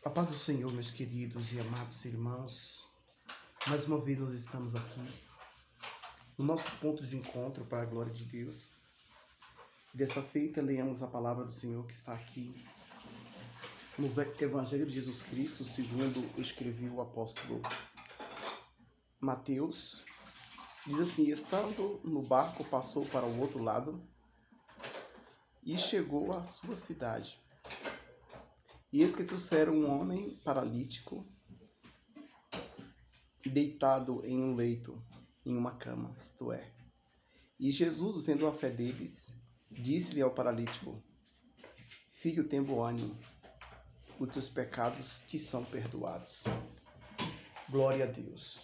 A paz do Senhor, meus queridos e amados irmãos. Mais uma vez nós estamos aqui no nosso ponto de encontro para a glória de Deus. Desta feita, leamos a palavra do Senhor que está aqui no Evangelho de Jesus Cristo, segundo escreveu o apóstolo Mateus. Diz assim: estando no barco, passou para o outro lado e chegou à sua cidade. E eis que trouxeram um homem paralítico, deitado em um leito, em uma cama, isto é. E Jesus, vendo a fé deles, disse-lhe ao paralítico: Filho, tem bom ânimo, os teus pecados te são perdoados. Glória a Deus.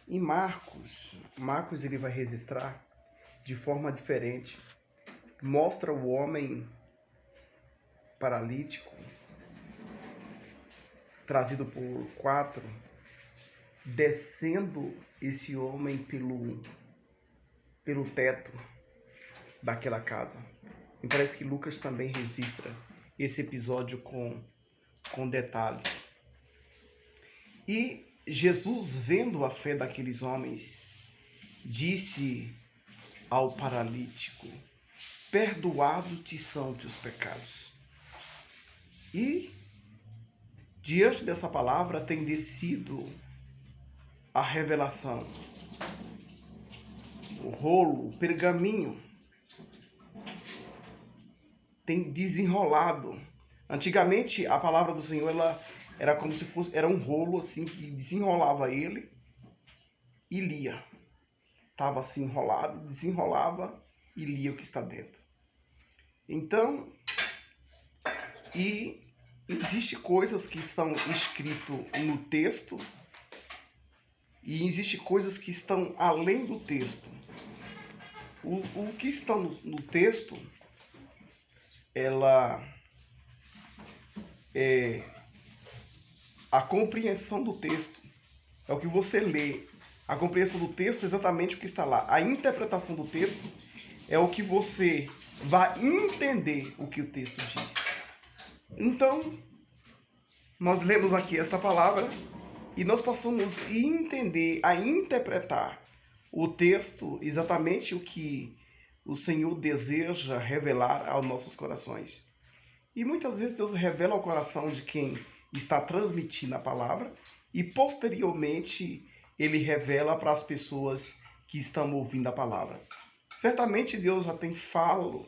Em Marcos ele vai registrar de forma diferente. Mostra o homem paralítico, trazido por 4, descendo esse homem pelo teto daquela casa. E parece que Lucas também registra esse episódio com detalhes. E Jesus, vendo a fé daqueles homens, disse ao paralítico: perdoados te são teus pecados. E diante dessa palavra tem descido a revelação, o rolo, o pergaminho tem desenrolado. Antigamente a palavra do Senhor ela era como se fosse um rolo assim que desenrolava ele e lia. Estava assim enrolado, desenrolava e lia o que está dentro. Então, e existe coisas que estão escritas no texto e existe coisas que estão além do texto. O que está no texto, ela é a compreensão do texto. É o que você lê. A compreensão do texto é exatamente o que está lá. A interpretação do texto é o que você vai entender o que o texto diz. Então, nós lemos aqui esta palavra e nós possamos entender, a interpretar o texto exatamente o que o Senhor deseja revelar aos nossos corações. E muitas vezes Deus revela ao coração de quem está transmitindo a palavra e posteriormente Ele revela para as pessoas que estão ouvindo a palavra. Certamente Deus já tem falado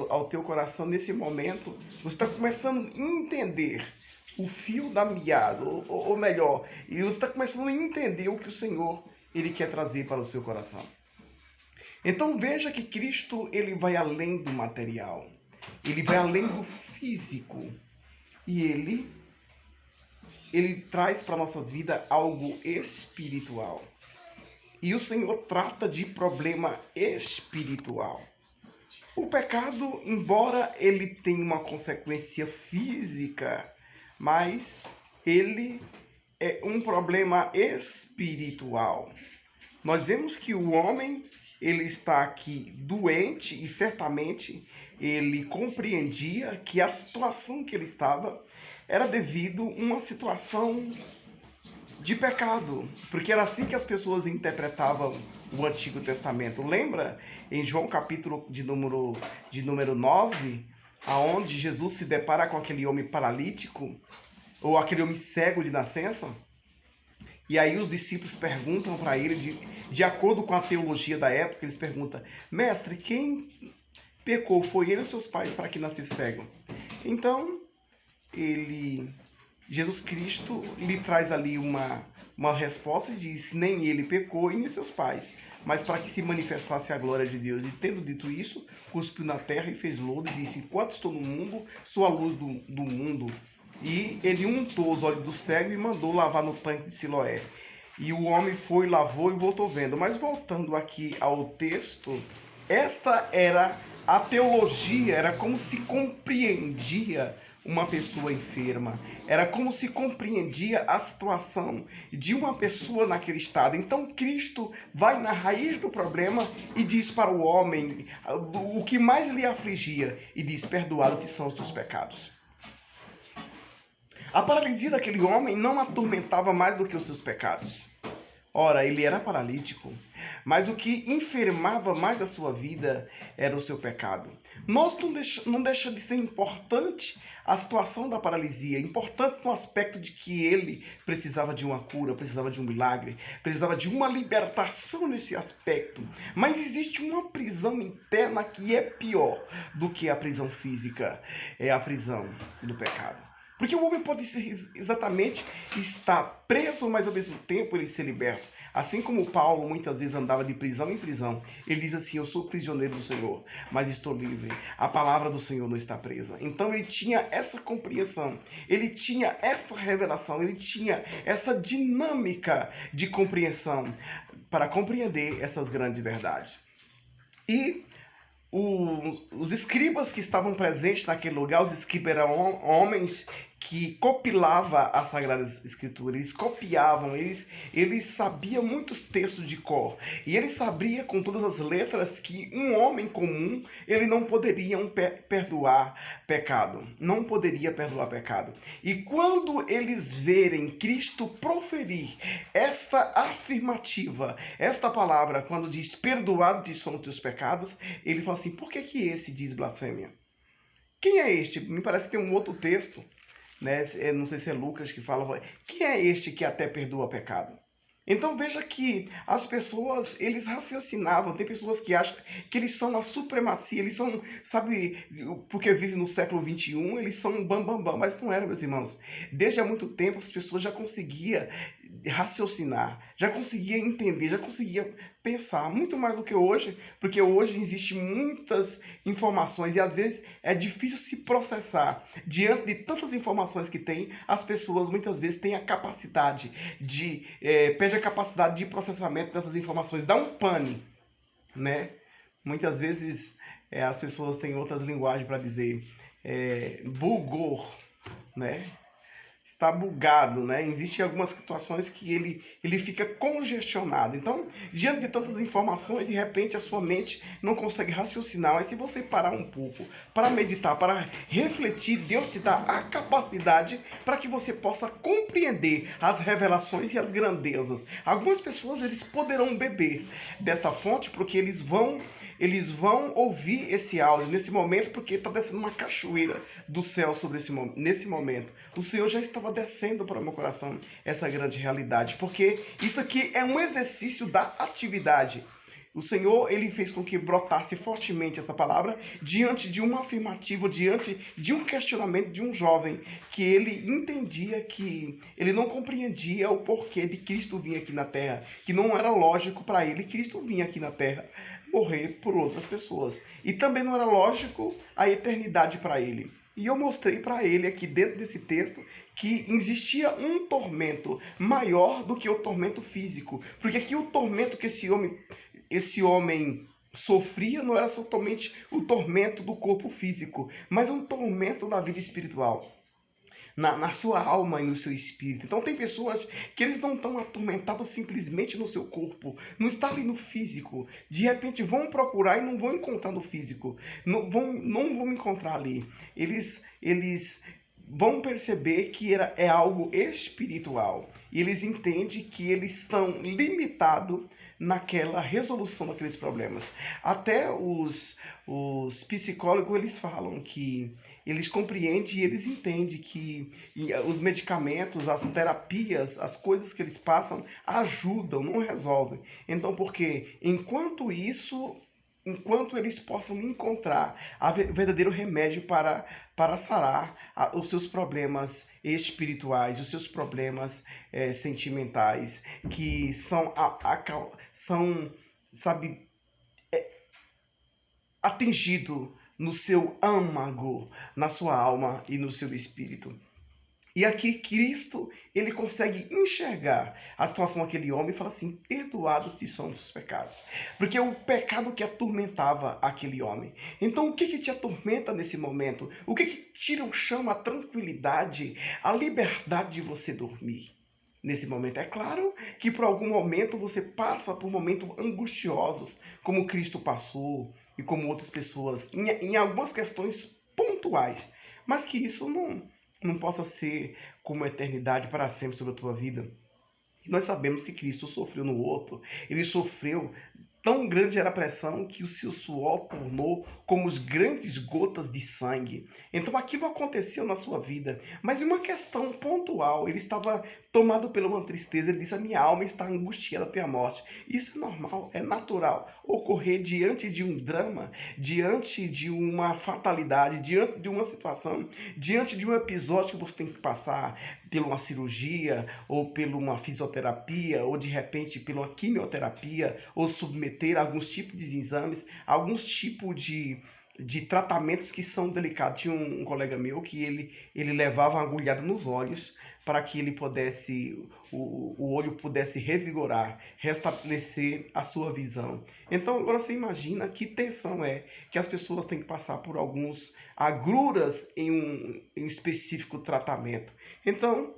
ao teu coração nesse momento. Você está começando a entender o fio da meada, ou melhor, e você está começando a entender o que o Senhor Ele quer trazer para o seu coração. Então veja que Cristo ele vai além do material, ele vai além do físico e ele traz para nossas vidas algo espiritual. E o Senhor trata de problema espiritual. O pecado, embora ele tenha uma consequência física, mas ele é um problema espiritual. Nós vemos que o homem ele está aqui doente e certamente ele compreendia que a situação que ele estava era devido a uma situação de pecado, porque era assim que as pessoas interpretavam o Antigo Testamento. Lembra em João capítulo de número 9, aonde Jesus se depara com aquele homem paralítico, ou aquele homem cego de nascença? E aí os discípulos perguntam para ele, de acordo com a teologia da época, eles perguntam: mestre, quem pecou? Foi ele ou seus pais para que nascesse cego? Então, Jesus Cristo lhe traz ali uma resposta e diz: nem ele pecou e nem seus pais, mas para que se manifestasse a glória de Deus. E tendo dito isso, cuspiu na terra e fez lodo e disse: enquanto estou no mundo, sou a luz do mundo. E ele untou os olhos do cego e mandou lavar no tanque de Siloé. E o homem foi, lavou e voltou vendo. Mas voltando aqui ao texto, esta era a teologia, era como se compreendia uma pessoa enferma, era como se compreendia a situação de uma pessoa naquele estado. Então Cristo vai na raiz do problema e diz para o homem o que mais lhe afligia, e diz: perdoado te são os teus pecados. A paralisia daquele homem não atormentava mais do que os seus pecados. Ora, ele era paralítico, mas o que enfermava mais a sua vida era o seu pecado. Não deixa de ser importante a situação da paralisia, importante no aspecto de que ele precisava de uma cura, precisava de um milagre, precisava de uma libertação nesse aspecto. Mas existe uma prisão interna que é pior do que a prisão física, é a prisão do pecado. Porque o homem pode exatamente estar preso, mas ao mesmo tempo ele ser liberto. Assim como Paulo muitas vezes andava de prisão em prisão, ele diz assim: eu sou prisioneiro do Senhor, mas estou livre. A palavra do Senhor não está presa. Então ele tinha essa compreensão, ele tinha essa revelação, ele tinha essa dinâmica de compreensão para compreender essas grandes verdades. E os escribas que estavam presentes naquele lugar, os escribas eram homens que copilavam as Sagradas Escrituras, eles copiavam, eles sabiam muitos textos de cor, e eles sabiam com todas as letras que um homem comum, ele não poderia perdoar pecado, não poderia perdoar pecado. E quando eles verem Cristo proferir esta afirmativa, esta palavra, quando diz perdoados são os teus pecados, ele fala assim: por que esse diz blasfêmia? Quem é este? Me parece que tem um outro texto, né? Não sei se é Lucas que fala. Quem é este que até perdoa pecado? Então veja que as pessoas, eles raciocinavam. Tem pessoas que acham que eles são a supremacia, eles são, sabe, porque vivem no século XXI, eles são bam, mas não eram, meus irmãos. Desde há muito tempo as pessoas já conseguiam raciocinar, já conseguiam entender, já conseguiam pensar, muito mais do que hoje, porque hoje existem muitas informações e às vezes é difícil se processar. Diante de tantas informações que tem, as pessoas muitas vezes têm a capacidade perde a capacidade de processamento dessas informações, dá um pane, né? Muitas vezes as pessoas têm outras linguagens para dizer, bugou, né? Está bugado, né? Existem algumas situações que ele fica congestionado. Então, diante de tantas informações, de repente a sua mente não consegue raciocinar. Mas se você parar um pouco, para meditar, para refletir, Deus te dá a capacidade para que você possa compreender as revelações e as grandezas. Algumas pessoas, eles poderão beber desta fonte, porque eles vão ouvir esse áudio nesse momento, porque está descendo uma cachoeira do céu sobre nesse momento. O Senhor já estava descendo para o meu coração essa grande realidade, porque isso aqui é um exercício da atividade. O Senhor, ele fez com que brotasse fortemente essa palavra diante de uma afirmativa, diante de um questionamento de um jovem, que ele entendia que ele não compreendia o porquê de Cristo vir aqui na terra, que não era lógico para ele Cristo vir aqui na terra morrer por outras pessoas. E também não era lógico a eternidade para ele. E eu mostrei para ele aqui dentro desse texto que existia um tormento maior do que o tormento físico. Porque aqui o tormento que esse homem sofria não era somente o tormento do corpo físico, mas um tormento da vida espiritual. Na sua alma e no seu espírito. Então tem pessoas que eles não estão atormentados simplesmente no seu corpo, não está ali no físico. De repente vão procurar e não vão encontrar no físico, não vão encontrar ali. Eles vão perceber que é algo espiritual. E eles entendem que eles estão limitados naquela resolução daqueles problemas. Até os psicólogos, eles falam que eles compreendem e eles entendem que os medicamentos, as terapias, as coisas que eles passam ajudam, não resolvem. Então, porque enquanto eles possam encontrar o verdadeiro remédio para sarar os seus problemas espirituais, os seus problemas sentimentais, que são sabe, atingidos no seu âmago, na sua alma e no seu espírito. E aqui Cristo, ele consegue enxergar a situação daquele homem e fala assim: perdoados te são os pecados. Porque é o pecado que atormentava aquele homem. Então o que te atormenta nesse momento? O que tira o chão, a tranquilidade, a liberdade de você dormir? Nesse momento, é claro que por algum momento você passa por momentos angustiosos, como Cristo passou e como outras pessoas, em algumas questões pontuais. Mas que isso não possa ser como a eternidade para sempre sobre a tua vida. E nós sabemos que Cristo sofreu no outro, ele sofreu. Tão grande era a pressão que o seu suor tornou como as grandes gotas de sangue. Então aquilo aconteceu na sua vida. Mas em uma questão pontual, ele estava tomado pela uma tristeza. Ele disse: a minha alma está angustiada até a morte. Isso é normal, é natural ocorrer diante de um drama, diante de uma fatalidade, diante de uma situação, diante de um episódio que você tem que passar por uma cirurgia, ou por uma fisioterapia, ou de repente por uma quimioterapia, ou submeter alguns tipos de exames, alguns tipos de tratamentos que são delicados. Tinha um colega meu que ele levava uma agulhada nos olhos para que ele pudesse, o olho pudesse revigorar, restabelecer a sua visão. Então agora você imagina que tensão é que as pessoas têm que passar por alguns agruras em específico tratamento. Então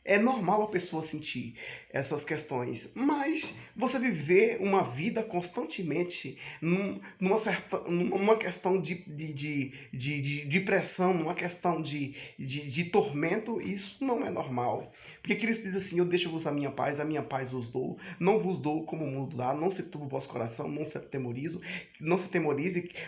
é normal a pessoa sentir essas questões, mas você viver uma vida constantemente numa questão de pressão, numa questão de tormento, isso não é normal. Porque Cristo diz assim: eu deixo-vos a minha paz vos dou, não vos dou como o mundo dá, não se turbe o vosso coração, não se temorize.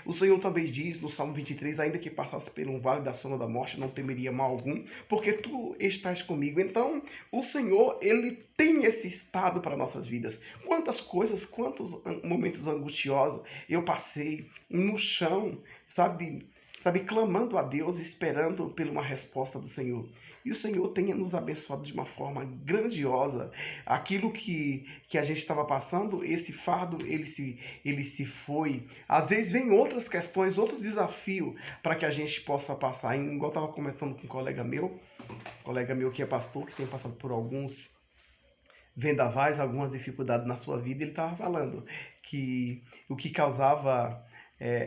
O Senhor também diz no Salmo 23, ainda que passasse por um vale da sombra da morte, não temeria mal algum, porque tu estás comigo. Então, o Senhor, ele tem esse estado para nossas vidas. Quantas coisas, quantos momentos angustiosos eu passei no chão, sabe, clamando a Deus, esperando por uma resposta do Senhor. E o Senhor tenha nos abençoado de uma forma grandiosa. Aquilo que a gente estava passando, esse fardo, ele se foi. Às vezes vem outras questões, outros desafios para que a gente possa passar. Igual eu estava comentando com um colega meu que é pastor, que tem passado por alguns vendavais, algumas dificuldades na sua vida. Ele estava falando que o que causava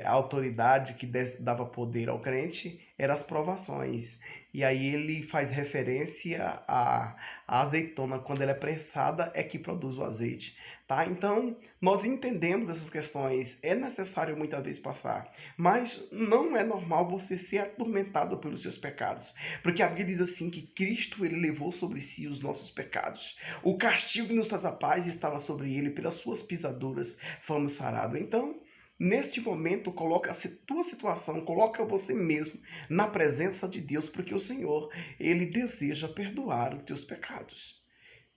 a autoridade, que dava poder ao crente, eram as provações. E aí ele faz referência à azeitona, quando ela é pressada é que produz o azeite, tá? Então nós entendemos essas questões, é necessário muitas vezes passar, mas não é normal você ser atormentado pelos seus pecados, porque a Bíblia diz assim que Cristo, ele levou sobre si os nossos pecados, o castigo que nos traz a paz estava sobre ele, pelas suas pisaduras fomos sarados. Então, neste momento, coloca a tua situação, coloca você mesmo na presença de Deus, porque o Senhor, ele deseja perdoar os teus pecados.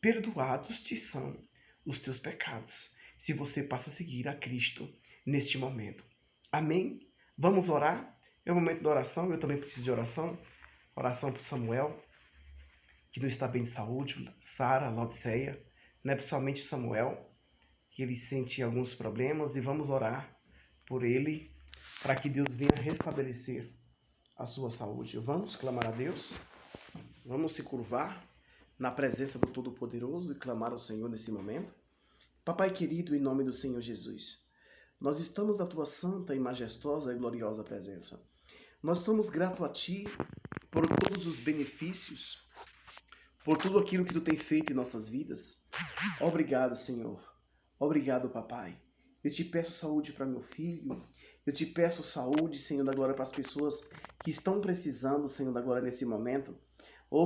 Perdoados te são os teus pecados, se você passa a seguir a Cristo neste momento. Amém? Vamos orar? É o momento da oração, eu também preciso de oração. Oração para Samuel, que não está bem de saúde, Sara, Laodiceia, né? Principalmente Samuel, que ele sente alguns problemas, e vamos orar por ele, para que Deus venha restabelecer a sua saúde. Vamos clamar a Deus, vamos se curvar na presença do Todo-Poderoso e clamar ao Senhor nesse momento. Papai querido, em nome do Senhor Jesus, nós estamos na tua santa e majestosa e gloriosa presença. Nós somos gratos a ti por todos os benefícios, por tudo aquilo que tu tem feito em nossas vidas. Obrigado, Senhor. Obrigado, papai. Eu te peço saúde para meu filho. Eu te peço saúde, Senhor da glória, para as pessoas que estão precisando, Senhor da glória, nesse momento.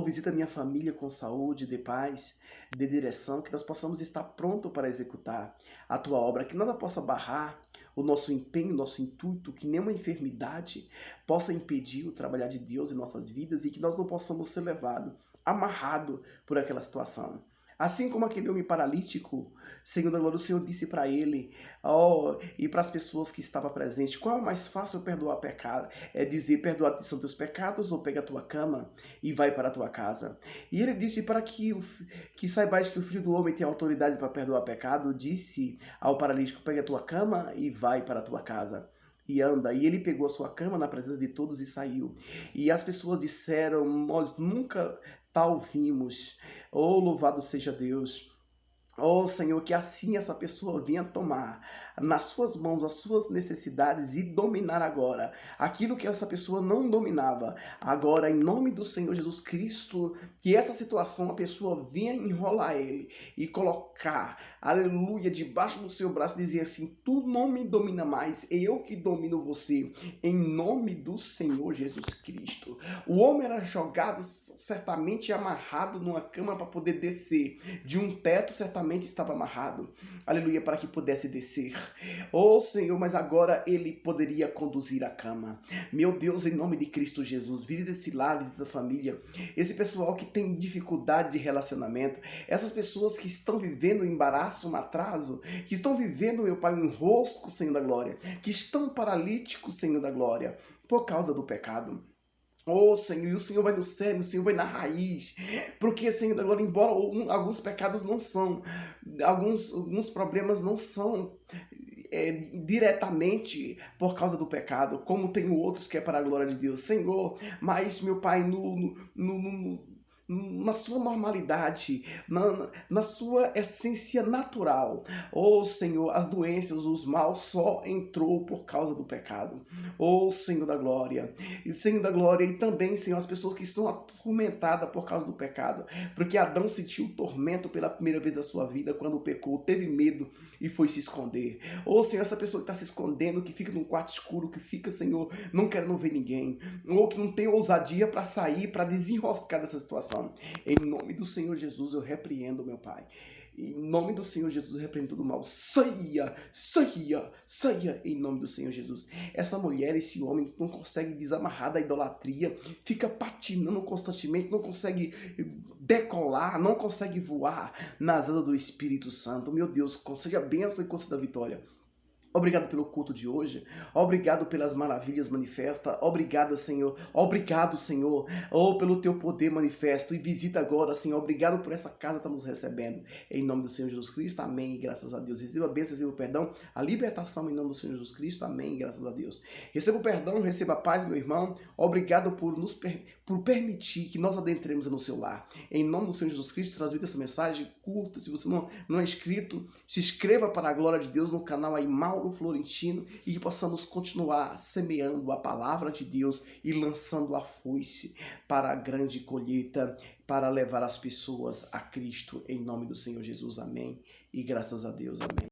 Visita minha família com saúde, de paz, de direção, que nós possamos estar prontos para executar a tua obra, que nada possa barrar o nosso empenho, o nosso intuito, que nenhuma enfermidade possa impedir o trabalhar de Deus em nossas vidas, e que nós não possamos ser levados, amarrados por aquela situação. Assim como aquele homem paralítico, Senhor da glória, o Senhor disse para ele, e para as pessoas que estavam presentes, qual é o mais fácil perdoar pecado? É dizer, perdoar são teus pecados, ou pega a tua cama e vai para a tua casa. E ele disse, para que saibais que o Filho do Homem tem autoridade para perdoar pecado, disse ao paralítico, pega a tua cama e vai para a tua casa. E anda. E ele pegou a sua cama na presença de todos e saiu. E as pessoas disseram, nós nunca tal vimos. Louvado seja Deus. Senhor, que assim essa pessoa venha tomar nas suas mãos as suas necessidades e dominar agora aquilo que essa pessoa não dominava. Agora, em nome do Senhor Jesus Cristo, que essa situação a pessoa venha enrolar ele e colocar, aleluia, debaixo do seu braço e dizer assim: tu não me domina mais, é eu que domino você, em nome do Senhor Jesus Cristo. O homem era jogado, certamente amarrado numa cama para poder descer. De um teto, certamente estava amarrado, aleluia, para que pudesse descer. Oh Senhor, mas agora ele poderia conduzir a cama. Meu Deus, em nome de Cristo Jesus, visita esse lar, visita a família, esse pessoal que tem dificuldade de relacionamento, essas pessoas que estão vivendo um embaraço, um atraso, que estão vivendo, meu Pai, um enrosco, Senhor da glória, que estão paralíticos, Senhor da glória, por causa do pecado. Oh Senhor, e o Senhor vai no cerne, o Senhor vai na raiz, porque Senhor, agora, embora alguns pecados não são, alguns problemas não são diretamente por causa do pecado, como tem outros que é para a glória de Deus, Senhor, mas meu Pai, na sua normalidade, na sua essência natural. Oh Senhor, as doenças, os maus só entrou por causa do pecado. Oh Senhor da glória. E Senhor da glória, e também, Senhor, as pessoas que são atormentadas por causa do pecado. Porque Adão sentiu tormento pela primeira vez da sua vida quando pecou, teve medo e foi se esconder. Oh Senhor, essa pessoa que está se escondendo, que fica num quarto escuro, que fica, Senhor, não querendo ver ninguém. Ou que não tem ousadia para sair, para desenroscar dessa situação. Em nome do Senhor Jesus eu repreendo, meu Pai. Em nome do Senhor Jesus eu repreendo todo mal. Saia, saia, saia em nome do Senhor Jesus. Essa mulher, esse homem não consegue desamarrar da idolatria, fica patinando constantemente, não consegue decolar, não consegue voar nas asas do Espírito Santo. Meu Deus, conceda a bênção e conceda a vitória. Obrigado pelo culto de hoje, obrigado pelas maravilhas manifestas, obrigado Senhor, oh, pelo teu poder manifesto, e visita agora, Senhor, obrigado por essa casa estar nos recebendo, em nome do Senhor Jesus Cristo, amém, graças a Deus. Receba a bênção, receba o perdão, a libertação em nome do Senhor Jesus Cristo, amém, graças a Deus. Receba o perdão, receba a paz, meu irmão, obrigado por permitir que nós adentremos no seu lar, em nome do Senhor Jesus Cristo. Transmita essa mensagem, curta, se você não é inscrito, se inscreva para a glória de Deus no canal aí, Mauro Florentino, e que possamos continuar semeando a palavra de Deus e lançando a foice para a grande colheita, para levar as pessoas a Cristo, em nome do Senhor Jesus, amém, e graças a Deus, amém.